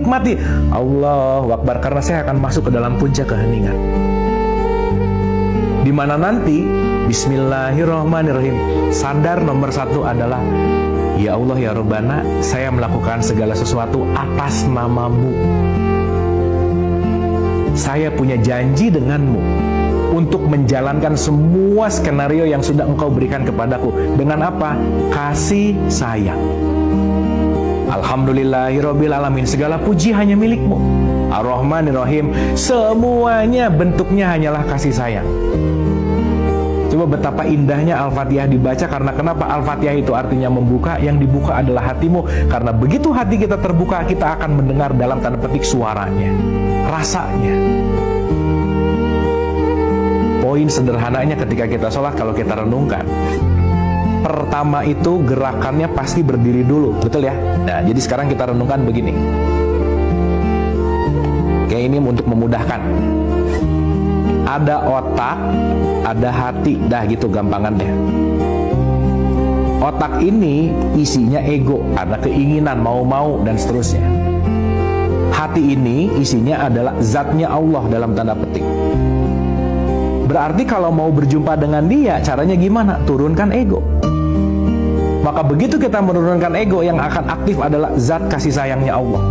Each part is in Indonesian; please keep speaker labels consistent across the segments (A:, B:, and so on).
A: nikmati. Allahu Akbar, karena saya akan masuk ke dalam puncak keheningan. Di mana nanti Bismillahirrahmanirrahim, sadar nomor satu adalah, ya Allah ya Rabbana, saya melakukan segala sesuatu atas namamu. Saya punya janji denganmu untuk menjalankan semua skenario yang sudah engkau berikan kepadaku. Dengan apa? Kasih sayang. Alhamdulillahirabbil alamin, segala puji hanya milikmu. Ar-Rahmanir-Rahim, semuanya bentuknya hanyalah kasih sayang. Coba betapa indahnya Al-Fatihah dibaca, karena kenapa? Al-Fatihah itu artinya membuka, yang dibuka adalah hatimu. Karena begitu hati kita terbuka, kita akan mendengar dalam tanda petik suaranya, rasanya. Poin sederhananya ketika kita sholat, kalau kita renungkan, pertama itu gerakannya pasti berdiri dulu, betul ya? Nah, jadi sekarang kita renungkan begini. Kayak ini untuk memudahkan. Ada otak, ada hati, dah gitu gampangannya. Otak ini isinya ego, ada keinginan, mau-mau, dan seterusnya. Hati ini isinya adalah zatnya Allah dalam tanda petik. Berarti kalau mau berjumpa dengan dia, caranya gimana? Turunkan ego. Maka begitu kita menurunkan ego, yang akan aktif adalah zat kasih sayangnya Allah.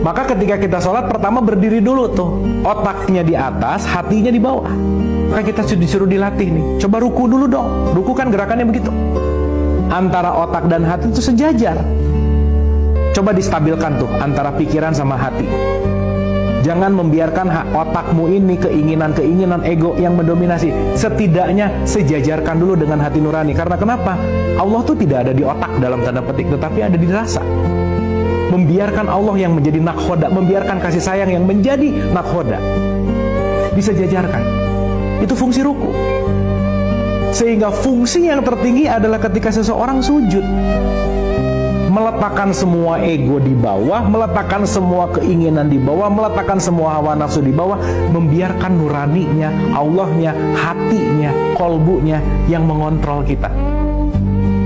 A: Maka ketika kita sholat, pertama berdiri dulu tuh. Otaknya di atas, hatinya di bawah. Maka kita disuruh dilatih nih. Coba ruku dulu dong. Ruku kan gerakannya begitu. Antara otak dan hati itu sejajar. Coba distabilkan tuh, antara pikiran sama hati. Jangan membiarkan otakmu ini keinginan-keinginan ego yang mendominasi. Setidaknya sejajarkan dulu dengan hati nurani. Karena kenapa? Allah tuh tidak ada di otak dalam tanda petik, tetapi ada di rasa. Membiarkan Allah yang menjadi nakhoda, membiarkan kasih sayang yang menjadi nakhoda, disejajarkan. Itu fungsi ruku. Sehingga fungsi yang tertinggi adalah ketika seseorang sujud, meletakkan semua ego di bawah, meletakkan semua keinginan di bawah, meletakkan semua hawa nafsu di bawah, membiarkan nuraninya, Allahnya, hatinya, kolbunya yang mengontrol kita.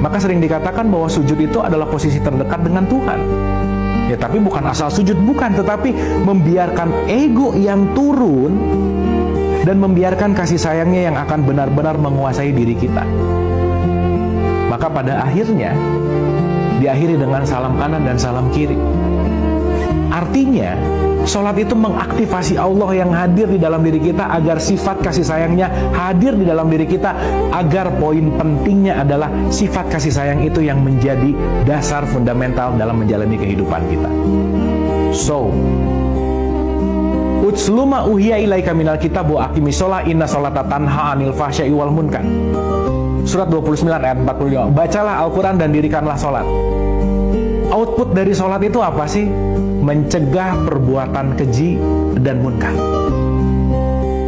A: Maka sering dikatakan bahwa sujud itu adalah posisi terdekat dengan Tuhan. Ya, tapi bukan asal sujud, bukan, tetapi membiarkan ego yang turun dan membiarkan kasih sayangnya yang akan benar-benar menguasai diri kita. Maka pada akhirnya diakhiri dengan salam kanan dan salam kiri. Artinya, sholat itu mengaktifasi Allah yang hadir di dalam diri kita, agar sifat kasih sayangnya hadir di dalam diri kita, agar poin pentingnya adalah sifat kasih sayang itu yang menjadi dasar fundamental dalam menjalani kehidupan kita. So, utsluma uhiya ilaika minal kitab wa aqimis sholat inna sholata tanha anil fahsya'i wal munkar. Surat 29 ayat 45. Bacalah Al-Quran dan dirikanlah sholat. Output dari sholat itu apa sih? Mencegah perbuatan keji dan munkar.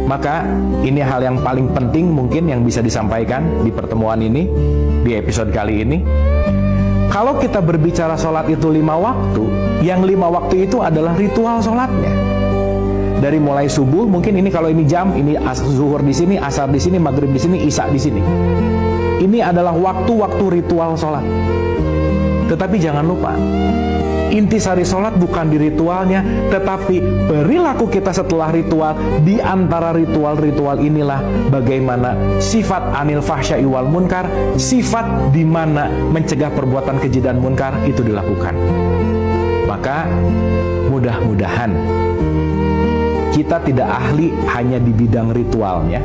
A: Maka ini hal yang paling penting mungkin yang bisa disampaikan di pertemuan ini, di episode kali ini. Kalau kita berbicara sholat itu 5 waktu, yang 5 waktu itu adalah ritual sholatnya. Dari mulai subuh, mungkin ini kalau ini jam, ini zuhur di sini, asar di sini, maghrib di sini, isya di sini. Ini adalah waktu-waktu ritual sholat. Tetapi jangan lupa, intisari sholat bukan di ritualnya, tetapi perilaku kita setelah ritual. Di antara ritual-ritual inilah bagaimana sifat anil fahsya'i wal munkar, sifat di mana mencegah perbuatan keji dan munkar itu dilakukan. Maka mudah-mudahan kita tidak ahli hanya di bidang ritualnya,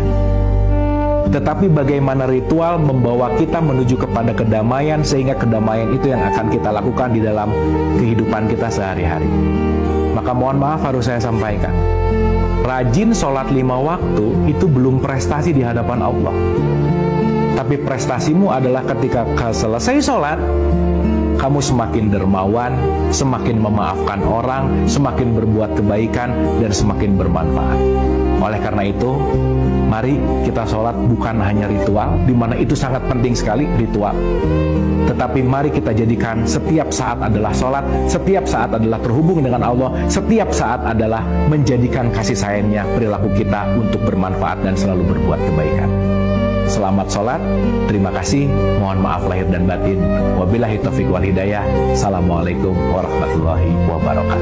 A: tetapi bagaimana ritual membawa kita menuju kepada kedamaian, sehingga kedamaian itu yang akan kita lakukan di dalam kehidupan kita sehari-hari. Maka mohon maaf harus saya sampaikan, rajin sholat 5 waktu itu belum prestasi di hadapan Allah. Tapi prestasimu adalah ketika selesai sholat, kamu semakin dermawan, semakin memaafkan orang, semakin berbuat kebaikan, dan semakin bermanfaat. Oleh karena itu, mari kita sholat bukan hanya ritual, di mana itu sangat penting sekali ritual. Tetapi mari kita jadikan setiap saat adalah sholat, setiap saat adalah terhubung dengan Allah, setiap saat adalah menjadikan kasih sayangnya perilaku kita untuk bermanfaat dan selalu berbuat kebaikan. selamat sholat. Terima kasih, mohon maaf lahir dan batin. Wabillahi taufiq wal hidayah. Assalamualaikum warahmatullahi wabarakatuh.